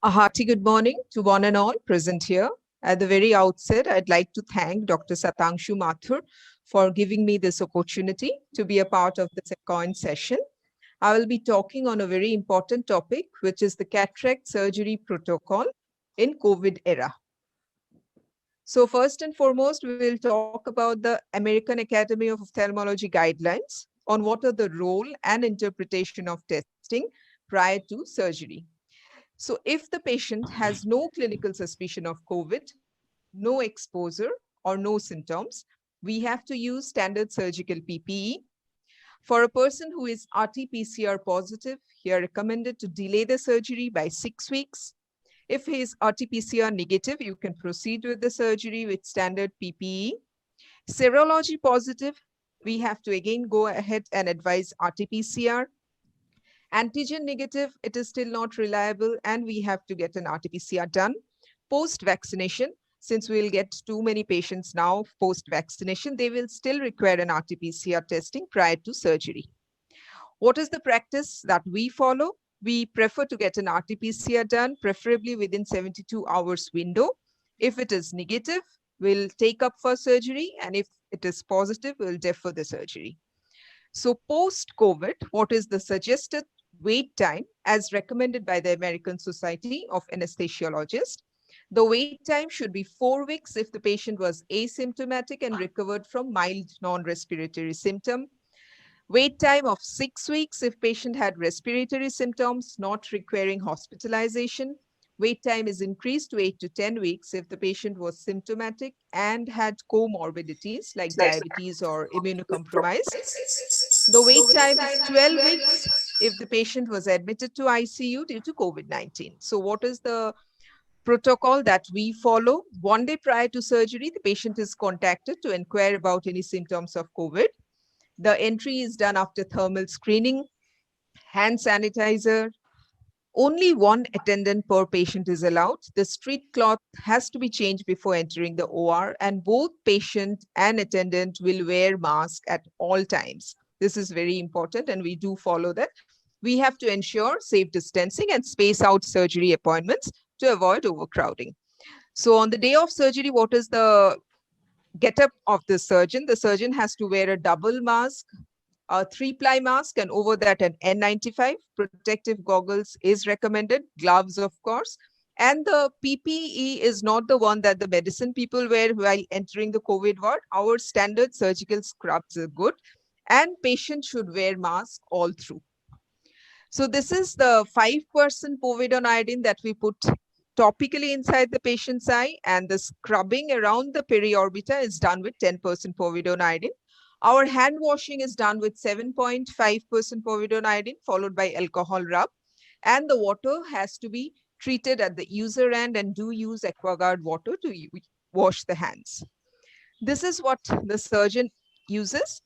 A hearty good morning to one and all present here. At the very outset, I'd like to thank Dr. Satangshu Mathur for giving me this opportunity to be a part of this COIN session. I will be talking on a very important topic, which is the cataract surgery protocol in COVID era. So first and foremost, we will talk about the American Academy of Ophthalmology guidelines on what are the role and interpretation of testing prior to surgery. So if the patient has no clinical suspicion of COVID, no exposure or no symptoms, we have to use standard surgical PPE. For a person who is RT-PCR positive, he is recommended to delay the surgery by 6 weeks. If he is RT-PCR negative, you can proceed with the surgery with standard PPE. Serology positive, we have to again go ahead and advise RT-PCR. Antigen negative, it is still not reliable, and we have to get an RT-PCR done. Post-vaccination, since we'll get too many patients now post-vaccination, they will still require an RT-PCR testing prior to surgery. What is the practice that we follow? We prefer to get an RT-PCR done, preferably within 72 hours window. If it is negative, we'll take up for surgery, and if it is positive, we'll defer the surgery. So post-COVID, what is the suggested wait time as recommended by the American Society of Anesthesiologists? The wait time should be 4 weeks if the patient was asymptomatic and recovered from mild non-respiratory symptom. Wait time of 6 weeks if patient had respiratory symptoms not requiring hospitalization. Wait time is increased to 8 to 10 weeks if the patient was symptomatic and had comorbidities like diabetes or immunocompromised. The wait time is 12 weeks if the patient was admitted to ICU due to COVID-19. So what is the protocol that we follow? 1 day prior to surgery, the patient is contacted to inquire about any symptoms of COVID. The entry is done after thermal screening, hand sanitizer. Only one attendant per patient is allowed. The street cloth has to be changed before entering the OR, and both patient and attendant will wear mask at all times. This is very important, and we do follow that. We have to ensure safe distancing and space out surgery appointments to avoid overcrowding. So on the day of surgery, what is the getup of the surgeon? The surgeon has to wear a double mask, a 3-ply mask, and over that an N95. Protective goggles is recommended, gloves of course, and the PPE is not the one that the medicine people wear while entering the COVID ward. Our standard surgical scrubs are good, and patient should wear mask all through. So this is the 5% povidone iodine that we put topically inside the patient's eye, and the scrubbing around the periorbita is done with 10% povidone iodine. Our hand washing is done with 7.5% povidone iodine, followed by alcohol rub. And the water has to be treated at the user end, and do use AquaGuard water to wash the hands. This is what the surgeon uses.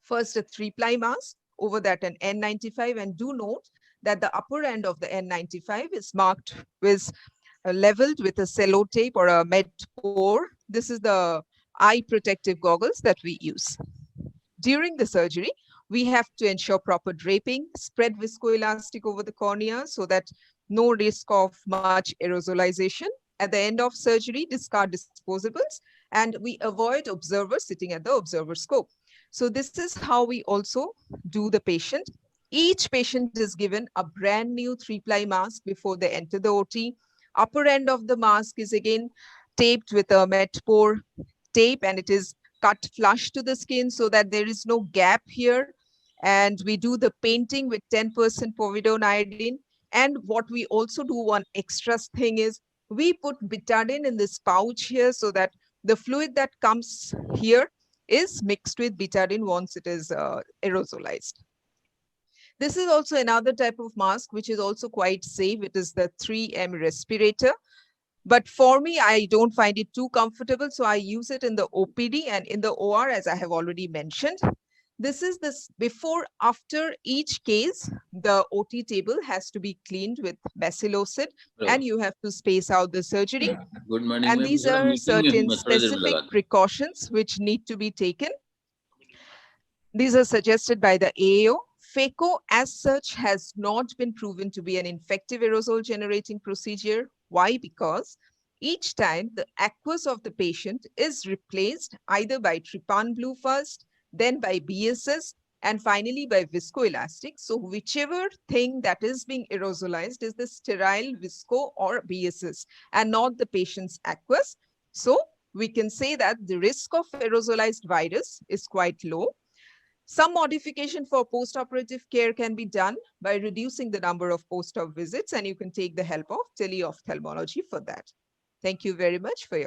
First, a 3-ply mask, over that an N95, and do note that the upper end of the N95 is marked with leveled with a sellotape or a med pore. This is the eye protective goggles that we use. During the surgery, we have to ensure proper draping, spread viscoelastic over the cornea so that no risk of much aerosolization. At the end of surgery, discard disposables, and we avoid observers sitting at the observer scope. So this is how we also do the patient. Each patient is given a brand new 3-ply mask before they enter the OT. Upper end of the mask is again taped with a med pore tape, and it is cut flush to the skin so that there is no gap here. And we do the painting with 10% povidone iodine. And what we also do, one extra thing is we put betadine in this pouch here so that the fluid that comes here is mixed with betadine once it is aerosolized. This is also another type of mask, which is also quite safe. It is the 3M respirator. But for me, I don't find it too comfortable, so I use it in the OPD and in the OR, as I have already mentioned. This is this before, after each case, the OT table has to be cleaned with Bacillocid, and you have to space out the surgery. Good morning, and these are certain specific precautions which need to be taken. These are suggested by the AAO. Phaco as such has not been proven to be an infective aerosol generating procedure. Why? Because each time the aqueous of the patient is replaced either by trypan blue first, then by BSS, and finally by viscoelastic. So whichever thing that is being aerosolized is the sterile visco or BSS and not the patient's aqueous. So we can say that the risk of aerosolized virus is quite low. Some modification for post-operative care can be done by reducing the number of post-op visits, and you can take the help of teleophthalmology for that. Thank you very much for your